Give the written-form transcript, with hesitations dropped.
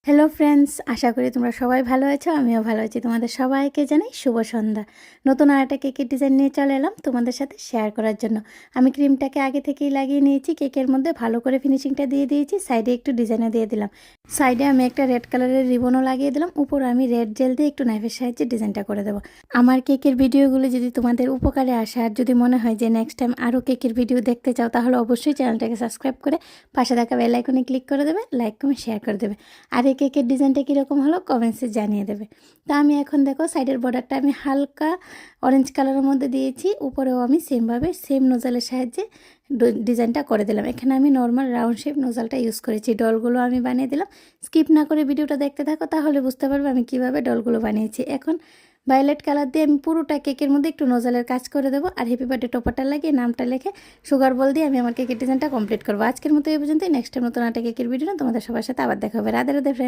Hello friends, আশা করি তোমরা সবাই ভালো আছো। আমিও ভালো আছি। তোমাদের সবাইকে জানাই শুভ সন্ধ্যা। নতুন আর একটা কেকের ডিজাইন নিয়ে চলে এলাম তোমাদের সাথে শেয়ার করার জন্য। আমি ক্রিমটাকে আগে থেকেই লাগিয়ে নিয়েছি, কেকের মধ্যে ভালো করে ফিনিশিংটা দিয়ে দিয়েছি, সাইডে একটু ডিজাইনও দিয়ে দিলাম। সাইডে আমি একটা রেড কালারের রিবনও লাগিয়ে দিলাম, উপরে আমি রেড জেল দিয়ে একটু নাইফের সাহায্যে ডিজাইনটা করে দেবো। আমার কেকের ভিডিওগুলো যদি তোমাদের উপকারে আসে আর যদি মনে হয় যে নেক্সট টাইম আরও কেকের ভিডিও দেখতে চাও, তাহলে অবশ্যই চ্যানেলটাকে সাবস্ক্রাইব করে পাশে থাকা বেল আইকনে ক্লিক করে দেবে, লাইক কমেন্ট শেয়ার করে দেবে। আর এই কেকের ডিজাইনটা কীরকম হলো কমেন্টসে জানিয়ে দেবে। তা আমি এখন দেখো সাইডের বর্ডারটা আমি হালকা অরেঞ্জ কালারের মধ্যে দিয়েছি, উপরেও আমি সেমভাবে সেম নোজালের সাহায্যে ডিজাইনটা করে দিলাম। এখানে আমি নর্মাল রাউন্ড শেপ নোজালটা ইউজ করেছি। ডলগুলো আমি বানিয়ে দিলাম। স্কিপ না করে ভিডিওটা দেখতে থাকো, তাহলে বুঝতে পারবে আমি কিভাবে ডলগুলো বানিয়েছি। এখন ভায়োলেট কালার দিয়ে আমি পুরোটা কেকের মধ্যে একটু নোজালের কাজ করে দেবো, আর হ্যাপি বার্থডে টপারটা লাগিয়ে নামটা লিখে সুগার বল দিয়ে আমি আমার কেকের ডিজাইনটা কমপ্লিট করবো। আজকের মতো এই পর্যন্ত। নেক্সট টাইম নতুন একটা কেকের ভিডিও তোমাদের সবার সাথে আবার দেখা হবে। রাধে রাধে।